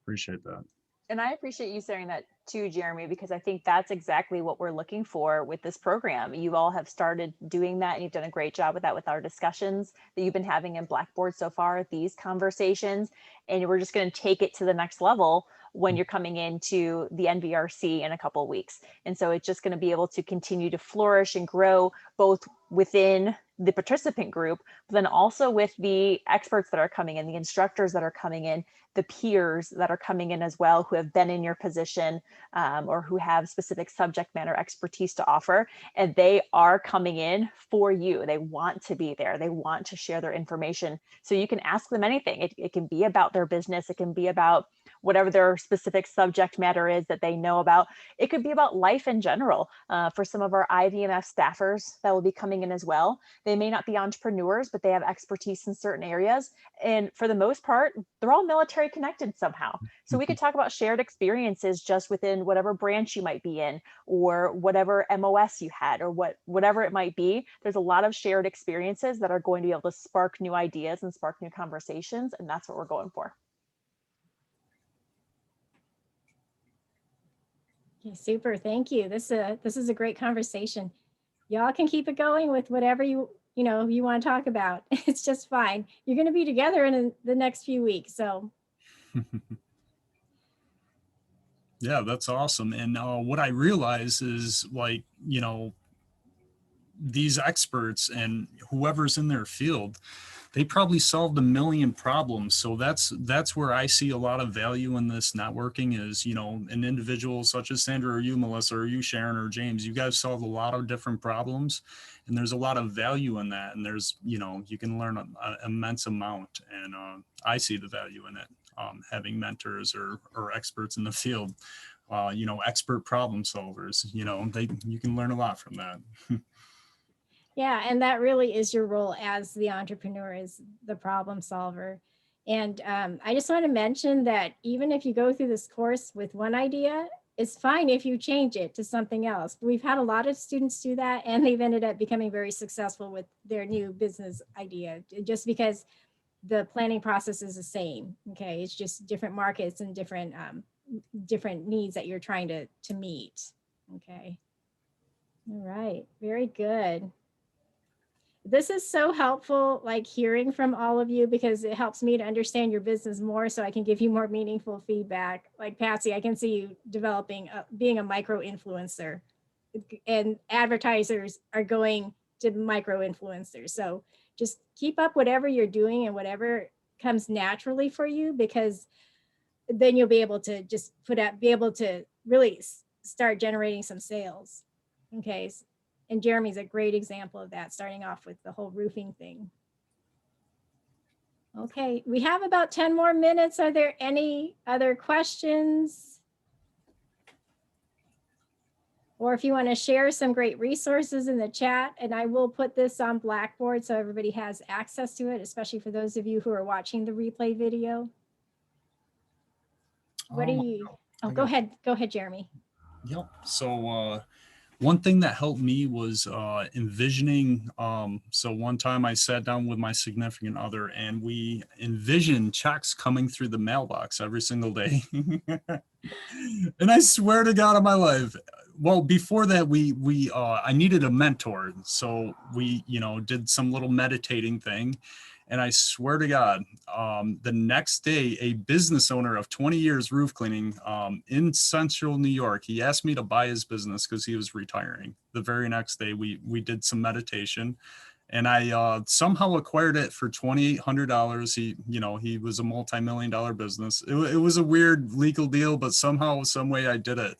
appreciate that.
And I appreciate you sharing that too, Jeremy, because I think that's exactly what we're looking for with this program. You all have started doing that, and you've done a great job with that with our discussions that you've been having in Blackboard so far, these conversations. And we're just going to take it to the next level when you're coming into the NVRC in a couple of weeks. And so it's just going to be able to continue to flourish and grow both within the participant group, but then also with the experts that are coming in, the instructors that are coming in, the peers that are coming in as well, who have been in your position or who have specific subject matter expertise to offer. And they are coming in for you. They want to be there. They want to share their information. So you can ask them anything. It can be about their business. It can be about whatever their specific subject matter is that they know about. It could be about life in general. For some of our IVMF staffers that will be coming in as well, they may not be entrepreneurs, but they have expertise in certain areas. And for the most part, they're all military connected somehow. So we could talk about shared experiences just within whatever branch you might be in, or whatever MOS you had, or whatever it might be. There's a lot of shared experiences that are going to be able to spark new ideas and spark new conversations. And that's what we're going for.
Okay, super. Thank you. This is a great conversation. Y'all can keep it going with whatever you want to talk about. It's just fine. You're going to be together in the next few weeks. So
yeah, that's awesome. And what I realize is, like, these experts and whoever's in their field, they probably solved a million problems. So that's where I see a lot of value in this networking is, an individual such as Sandra or you, Melissa, or you, Sharon, or James, you guys solve a lot of different problems, and there's a lot of value in that. And there's, you can learn an immense amount. And I see the value in it, having mentors or experts in the field, expert problem solvers, you can learn a lot from that.
yeah, and that really is your role as the entrepreneur, is the problem solver. And I just want to mention that even if you go through this course with one idea, it's fine if you change it to something else. We've had a lot of students do that, and they've ended up becoming very successful with their new business idea, just because the planning process is the same. Okay, it's just different markets and different needs that you're trying to meet. Okay. All right, very good. This is so helpful, like hearing from all of you, because it helps me to understand your business more so I can give you more meaningful feedback. Like Patsy, I can see you developing, being a micro influencer, and advertisers are going to micro influencers. So just keep up whatever you're doing and whatever comes naturally for you, because then you'll be able to just be able to really start generating some sales. Okay. And Jeremy's a great example of that, starting off with the whole roofing thing. Okay, we have about 10 more minutes. Are there any other questions? Or if you want to share some great resources in the chat, and I will put this on Blackboard so everybody has access to it, especially for those of you who are watching the replay video. What do you, go ahead, Jeremy.
Yep. So one thing that helped me was envisioning. So one time I sat down with my significant other and we envisioned checks coming through the mailbox every single day. And I swear to God on my life, well, before that, I needed a mentor. So we, did some little meditating thing. And I swear to God, the next day, a business owner of 20 years roof cleaning in central New York, he asked me to buy his business because he was retiring. The very next day, we did some meditation, and I somehow acquired it for $2,800. He was a multi-million-dollar business. It was a weird legal deal, but somehow, some way I did it.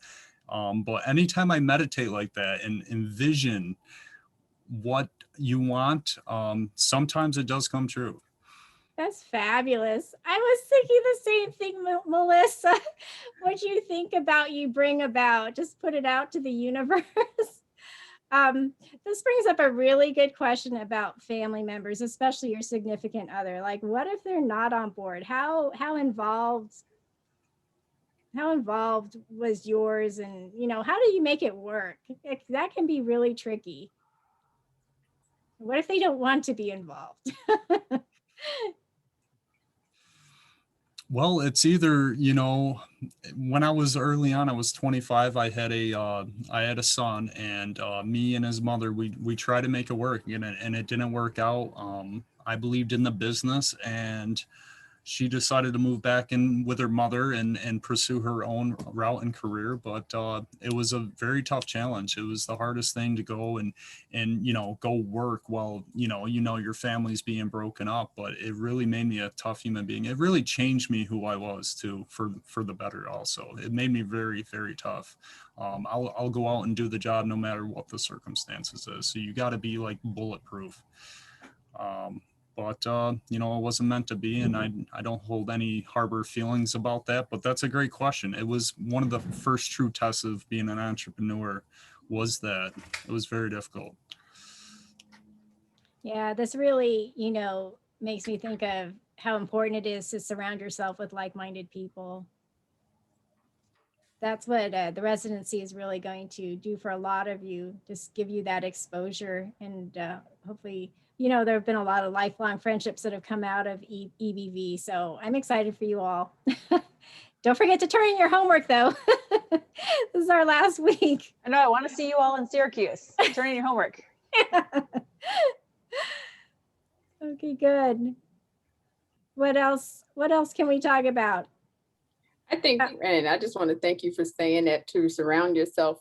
But anytime I meditate like that and envision what you want, sometimes it does come true.
That's fabulous. I was thinking the same thing, Melissa. What you think about, you bring about. Just put it out to the universe. This brings up a really good question about family members, especially your significant other. Like, what if they're not on board? How involved was yours, and how do you make it work? That can be really tricky. What if they don't want to be involved?
Well, it's either, when I was early on, I was 25. I had a son, and me and his mother, we tried to make it work, and it didn't work out. I believed in the business, and she decided to move back in with her mother and pursue her own route and career. But it was a very tough challenge. It was the hardest thing to go and go work while, your family's being broken up. But it really made me a tough human being. It really changed me who I was too, for the better also. It made me very, very tough. I'll go out and do the job no matter what the circumstances is. So you got to be like bulletproof. But it wasn't meant to be, and I don't hold any harbor feelings about that. But that's a great question. It was one of the first true tests of being an entrepreneur, was that it was very difficult.
Yeah, this really, makes me think of how important it is to surround yourself with like-minded people. That's what the residency is really going to do for a lot of you, just give you that exposure. And hopefully, there have been a lot of lifelong friendships that have come out of EBV. So I'm excited for you all. Don't forget to turn in your homework, though. This is our last week.
I know, I want to see you all in Syracuse. Turn in your homework.
Okay, good. What else can we talk about?
I think, and I just want to thank you for saying that too. Surround yourself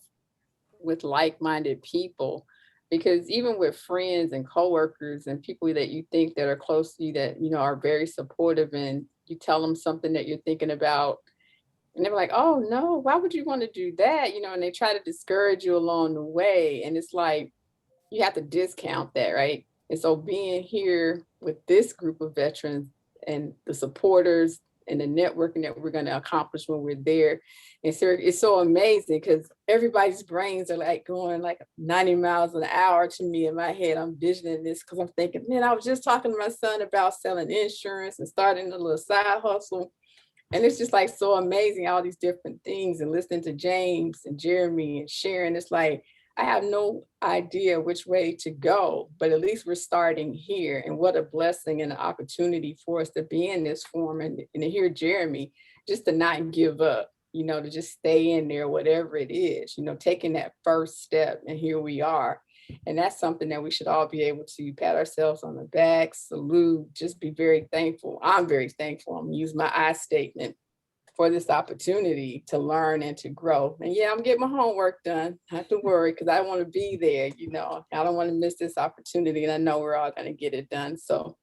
with like-minded people, because even with friends and coworkers and people that you think that are close to you that, are very supportive, and you tell them something that you're thinking about, and they're like, oh no, why would you want to do that? And they try to discourage you along the way. And it's like, you have to discount that, right? And so being here with this group of veterans and the supporters and the networking that we're going to accomplish when we're there, and so it's so amazing, because everybody's brains are like going like 90 miles an hour to me. In my head, I'm visioning this, because I'm thinking, man, I was just talking to my son about selling insurance and starting a little side hustle. And it's just like so amazing, all these different things, and listening to James and Jeremy and Sharon. It's like, I have no idea which way to go, but at least we're starting here. And what a blessing and an opportunity for us to be in this forum, and to hear Jeremy, just to not give up, to just stay in there, whatever it is, taking that first step. And here we are. And that's something that we should all be able to pat ourselves on the back, salute, just be very thankful. I'm very thankful. I'm gonna use my I statement for this opportunity to learn and to grow. And yeah, I'm getting my homework done. Not have to worry, because I want to be there. I don't want to miss this opportunity, and I know we're all going to get it done. So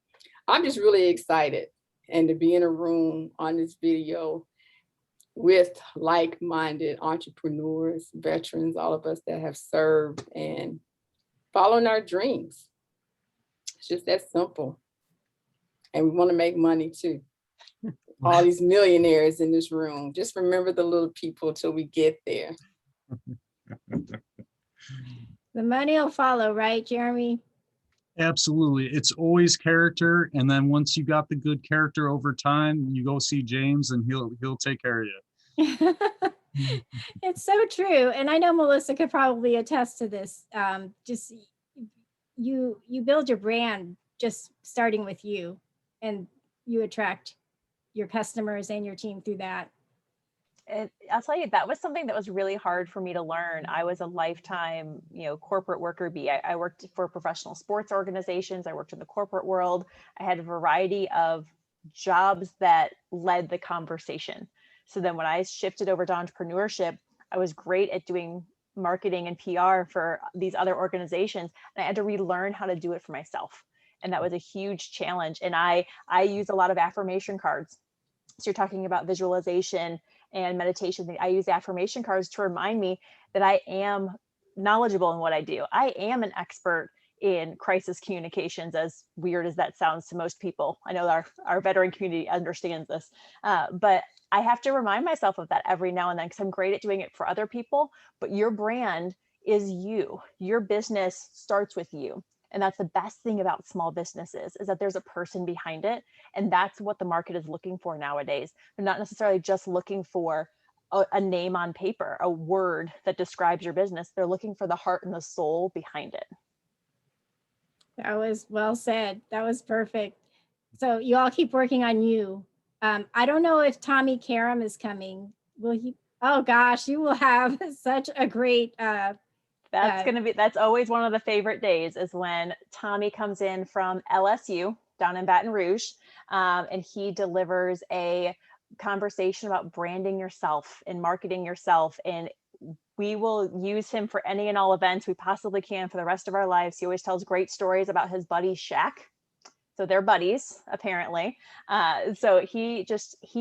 I'm just really excited, and to be in a room on this video with like-minded entrepreneurs, veterans, all of us that have served and following our dreams. It's just that simple. And we want to make money too. All these millionaires in this room, just remember the little people till we get there.
The money will follow, right, Jeremy?
Absolutely. It's always character. And then once you got the good character over time, you go see James and he'll take care of you.
It's so true. And I know Melissa could probably attest to this. Just you build your brand just starting with you, and you attract your customers and your team through that.
And I'll tell you, that was something that was really hard for me to learn. I was a lifetime, corporate worker bee. I worked for professional sports organizations. I worked in the corporate world. I had a variety of jobs that led the conversation. So then when I shifted over to entrepreneurship, I was great at doing marketing and PR for these other organizations. And I had to relearn how to do it for myself. And that was a huge challenge. And I use a lot of affirmation cards. So you're talking about visualization and meditation. I use affirmation cards to remind me that I am knowledgeable in what I do. I am an expert in crisis communications, as weird as that sounds to most people. I know our veteran community understands this, but I have to remind myself of that every now and then, because I'm great at doing it for other people, but your brand is you. Your business starts with you. And that's the best thing about small businesses, is that there's a person behind it. And that's what the market is looking for nowadays. They're not necessarily just looking for a name on paper, a word that describes your business. They're looking for the heart and the soul behind it.
That was well said. That was perfect. So you all keep working on you. I don't know if Tommy Karam is coming. Will he? Oh gosh, you will have such a great.
That's always one of the favorite days, is when Tommy comes in from LSU down in Baton Rouge, and he delivers a conversation about branding yourself and marketing yourself. And we will use him for any and all events we possibly can for the rest of our lives. He always tells great stories about his buddy Shaq. So they're buddies, apparently. So he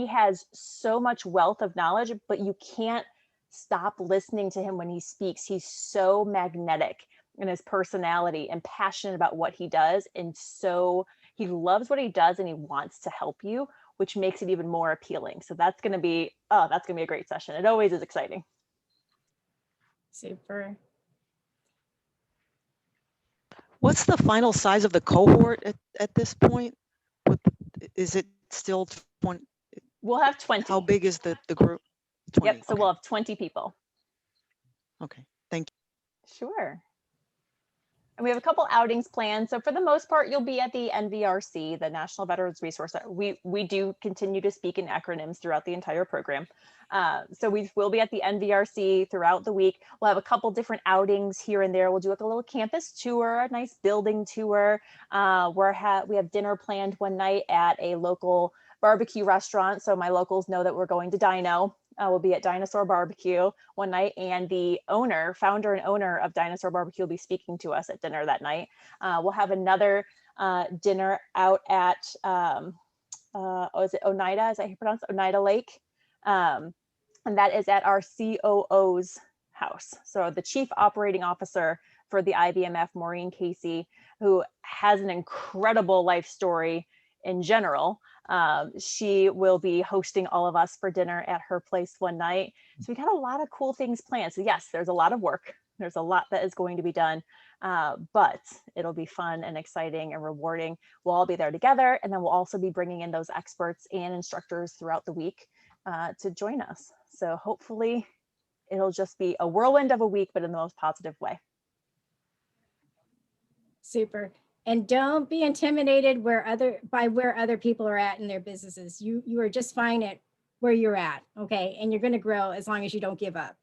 has so much wealth of knowledge, but you can't stop listening to him when he speaks. He's so magnetic in his personality and passionate about what he does. And so he loves what he does and he wants to help you, which makes it even more appealing. So that's going to be a great session. It always is exciting.
Super.
What's the final size of the cohort at this point? Is it still 20?
We'll have 20.
How big is the group? 20.
Yep. So we'll have 20 people.
Okay. Thank you.
Sure. And we have a couple outings planned. So for the most part, you'll be at the NVRC, the National Veterans Resource Center. We do continue to speak in acronyms throughout the entire program. So we will be at the NVRC throughout the week. We'll have a couple different outings here and there. We'll do like a little campus tour, a nice building tour. We have dinner planned one night at a local barbecue restaurant. So my locals know that we're going to Dino. We'll be at Dinosaur Barbecue one night, and the founder and owner of Dinosaur Barbecue will be speaking to us at dinner that night. We'll have another dinner out at, is it Oneida? Is that how you pronounce it? Oneida Lake? And that is at our COO's house. So the Chief Operating Officer for the IVMF, Maureen Casey, who has an incredible life story in general. She will be hosting all of us for dinner at her place one night. So we got a lot of cool things planned. So yes, there's a lot of work. There's a lot that is going to be done, but it'll be fun and exciting and rewarding. We'll all be there together. And then we'll also be bringing in those experts and instructors throughout the week to join us. So hopefully it'll just be a whirlwind of a week, but in the most positive way.
Super. And don't be intimidated by where other people are at in their businesses. You are just fine at where you're at, okay? And you're going to grow as long as you don't give up.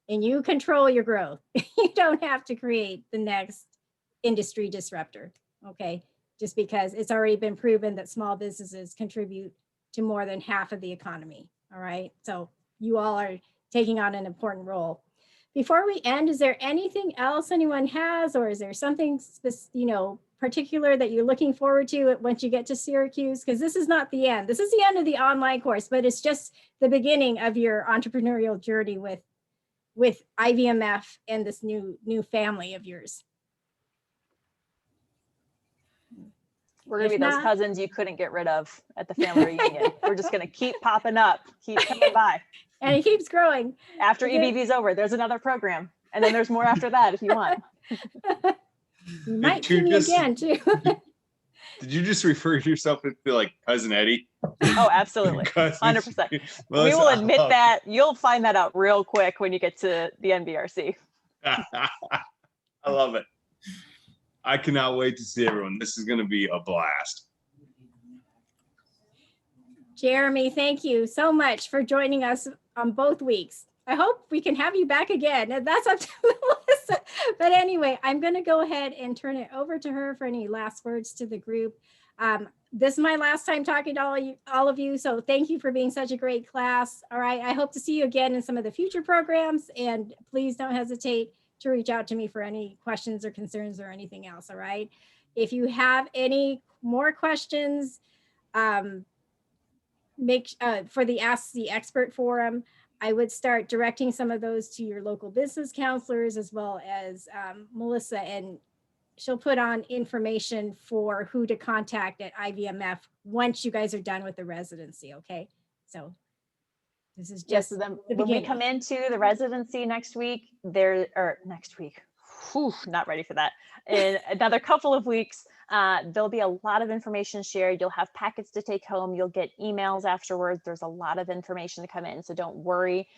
And you control your growth. You don't have to create the next industry disruptor, okay? Just because it's already been proven that small businesses contribute to more than half of the economy, all right? So you all are taking on an important role. Before we end, is there anything else anyone has, or is there something particular that you're looking forward to once you get to Syracuse? Because this is not the end. This is the end of the online course, but it's just the beginning of your entrepreneurial journey with IVMF and this new family of yours.
We're going to be those cousins you couldn't get rid of at the family reunion. We're just going to keep popping up, keep coming by.
And it keeps growing.
After EBV is over, there's another program. And then there's more after that if you want.
You might see me again too.
Did you just refer to yourself as like Cousin Eddie?
Oh, absolutely. 100%. We will admit that. You'll find that out real quick when you get to the NVRC.
I love it. I cannot wait to see everyone. This is going to be a blast.
Jeremy, thank you so much for joining us on both weeks. I hope we can have you back again. That's up to Melissa. But anyway, I'm going to go ahead and turn it over to her for any last words to the group. This is my last time talking to all of you. So thank you for being such a great class. All right. I hope to see you again in some of the future programs. And please don't hesitate to reach out to me for any questions or concerns or anything else. All right. If you have any more questions, for the Ask the Expert forum, I would start directing some of those to your local business counselors as well as Melissa, and she'll put on information for who to contact at IVMF once you guys are done with the residency, okay? So this is
Yes,
just
so then
the
when we
beginning.
come into the residency next week, whew, not ready for that. In another couple of weeks, there'll be a lot of information shared. You'll have packets to take home. You'll get emails afterwards. There's a lot of information to come in, so don't worry.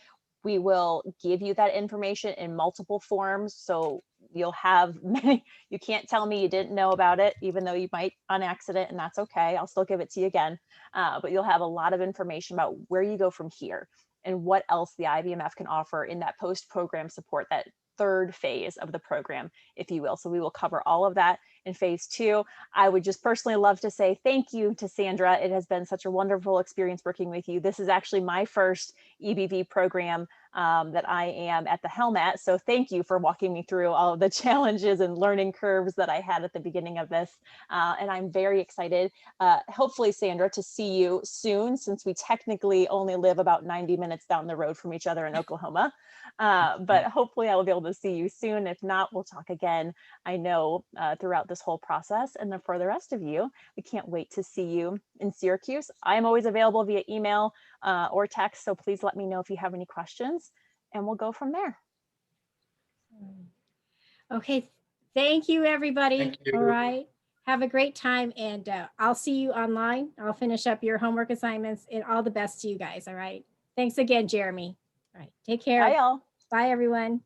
We will give you that information in multiple forms. So you'll have many, you can't tell me you didn't know about it, even though you might on accident, and that's okay. I'll still give it to you again. But you'll have a lot of information about where you go from here and what else the IVMF can offer in that post-program support, that third phase of the program, if you will. So we will cover all of that in phase 2. I would just personally love to say thank you to Sandra. It has been such a wonderful experience working with you. This is actually my first EBV program that I am at the helm at. So thank you for walking me through all of the challenges and learning curves that I had at the beginning of this. And I'm very excited, hopefully, Sandra, to see you soon, since we technically only live about 90 minutes down the road from each other in Oklahoma. But hopefully I will be able to see you soon. If not, we'll talk again, I know, throughout this whole process. And then for the rest of you, we can't wait to see you in Syracuse. I'm always available via email or text, so please let me know if you have any questions, and we'll go from there.
Okay, thank you, everybody.
Thank you.
All right, have a great time, and I'll see you online. I'll finish up your homework assignments, and all the best to you guys. All right, thanks again, Jeremy. All right, take care.
Bye, y'all.
Bye, everyone.